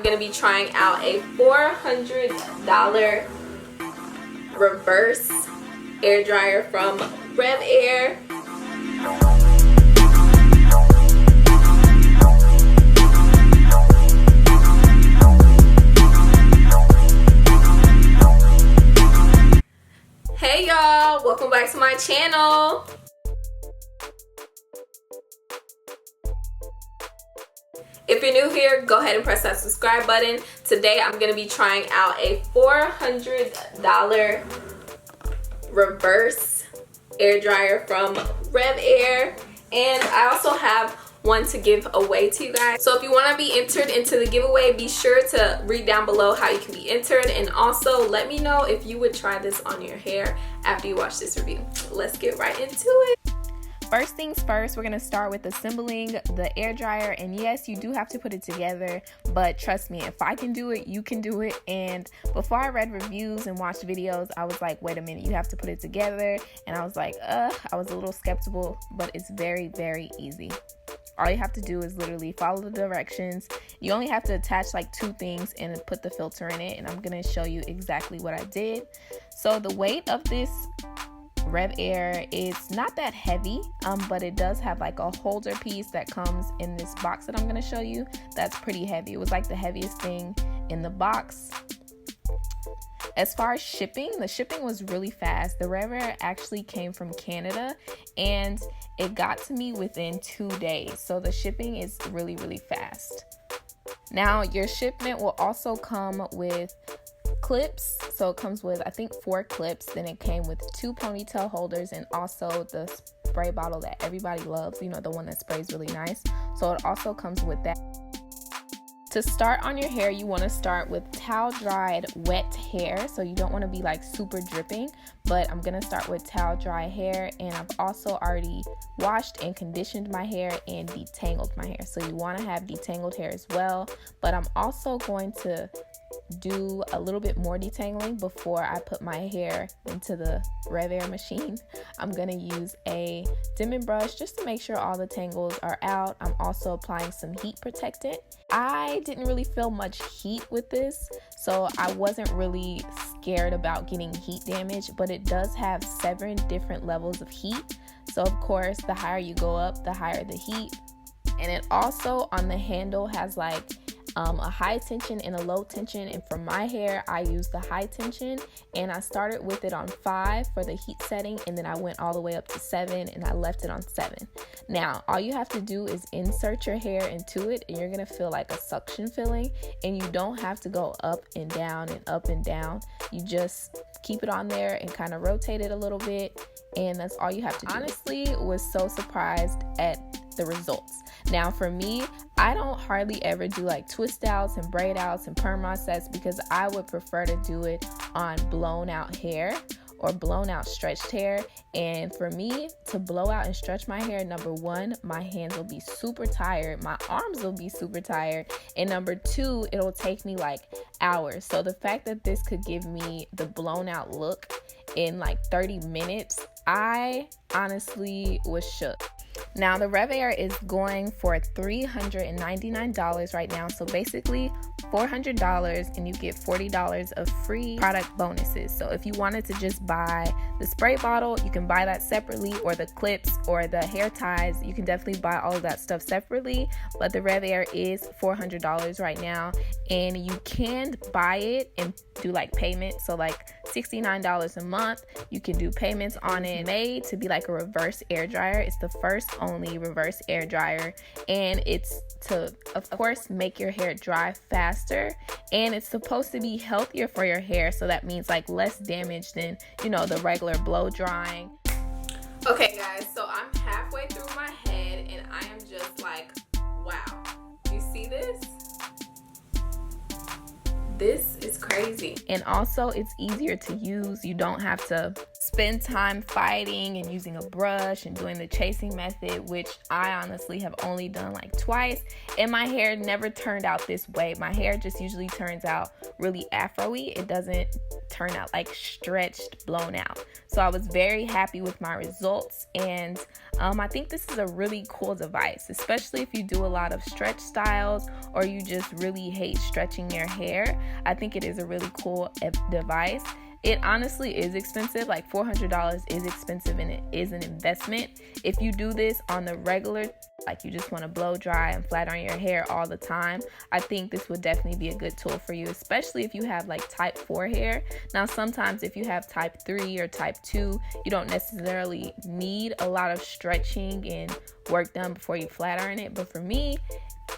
I'm going to be trying out a $400 reverse air dryer from RevAir. Hey y'all, welcome back to my channel. If you're new here, go ahead and press that subscribe button. Today I'm going to be trying out a $400 reverse air dryer from RevAir, and I also have one to give away to you guys. So if you want to be entered into the giveaway, be sure to read down below how you can be entered, and also let me know if you would try this on your hair after you watch this review. Let's get right into it. First things first, we're going to start with assembling the air dryer, and yes, you do have to put it together, but trust me, if I can do it, you can do it. And before I read reviews and watched videos, I was like, wait a minute, you have to put it together, and I was like, I was a little skeptical, but it's very, very easy. All you have to do is literally follow the directions. You only have to attach like 2 things and put the filter in it, and I'm going to show you exactly what I did. So the weight of this RevAir is not that heavy, but it does have like a holder piece that comes in this box that I'm going to show you. That's pretty heavy. It was like the heaviest thing in the box. As far as shipping, the shipping was really fast. The RevAir actually came from Canada, and it got to me within 2 days. So the shipping is really, really fast. Now your shipment will also come with clips. So it comes with, I think, 4 clips. Then it came with 2 ponytail holders and also the spray bottle that everybody loves, you know, the one that sprays really nice. So it also comes with that. To start on your hair, you want to start with towel dried wet hair. So you don't want to be like super dripping, but I'm going to start with towel dry hair, and I've also already washed and conditioned my hair and detangled my hair. So you want to have detangled hair as well, but I'm also going to do a little bit more detangling before I put my hair into the RevAir machine. I'm going to use a dimming brush just to make sure all the tangles are out. I'm also applying some heat protectant. I didn't really feel much heat with this, so I wasn't really scared about getting heat damage, but it does have 7 different levels of heat. So of course, the higher you go up, the higher the heat. And it also on the handle has like a high tension and a low tension, and for my hair I used the high tension, and I started with it on 5 for the heat setting, and then I went all the way up to 7 and I left it on 7. Now all you have to do is insert your hair into it, and you're gonna feel like a suction feeling, and you don't have to go up and down and up and down. You just keep it on there and kind of rotate it a little bit, and that's all you have to do. Honestly, was so surprised at the results. Now for me, I don't hardly ever do like twist outs and braid outs and perm sets, because I would prefer to do it on blown out hair or blown out stretched hair. And for me to blow out and stretch my hair, number 1, my hands will be super tired, my arms will be super tired, and number 2, it'll take me like hours. So the fact that this could give me the blown out look in like 30 minutes, I honestly was shook. Now the RevAir is going for $399 right now, so basically $400, and you get $40 of free product bonuses. So if you wanted to just buy the spray bottle, you can buy that separately, or the clips or the hair ties, you can definitely buy all of that stuff separately. But the RevAir is $400 right now, and you can buy it and do like payments. So like $69 a month, you can do payments on it. It's made to be like a reverse air dryer. It's the first only reverse air dryer, and it's to, of course, make your hair dry faster, and it's supposed to be healthier for your hair. So that means like less damage than, you know, the regular blow drying. Okay guys, so I'm halfway through my head, and I am just like, wow. You see this? This is crazy. And also it's easier to use. You don't have to spend time fighting and using a brush and doing the chasing method, which I honestly have only done like twice, and my hair never turned out this way. My hair just usually turns out really afro-y. It doesn't turn out like stretched, blown out. So I was very happy with my results, and I think this is a really cool device, especially if you do a lot of stretch styles or you just really hate stretching your hair. I think it is a really cool device. It honestly is expensive, like $400 is expensive, and it is an investment. If you do this on the regular, like you just want to blow dry and flat iron your hair all the time, I think this would definitely be a good tool for you, especially if you have like type 4 hair. Now, sometimes if you have type 3 or type 2, you don't necessarily need a lot of stretching and work done before you flat iron it. But for me,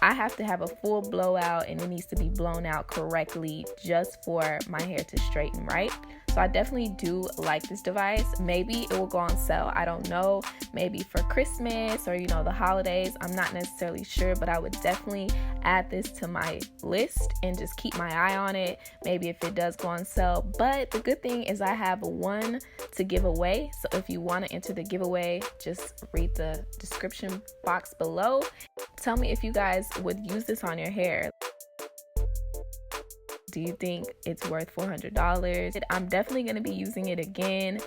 I have to have a full blowout, and it needs to be blown out correctly just for my hair to straighten right. So I definitely do like this device. Maybe it will go on sale, I don't know, maybe for Christmas or the holidays. I'm not necessarily sure, but I would definitely add this to my list and just keep my eye on it, maybe if it does go on sale. But the good thing is I have one to give away, so if you want to enter the giveaway, just read the description box below. Tell me if you guys would use this on your hair. Do you think it's worth $400? I'm definitely going to be using it again.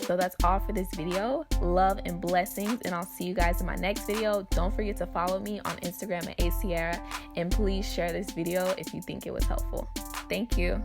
So that's all for this video. Love and blessings, and I'll see you guys in my next video. Don't forget to follow me on Instagram at Ciara, and please share this video if you think it was helpful. Thank you.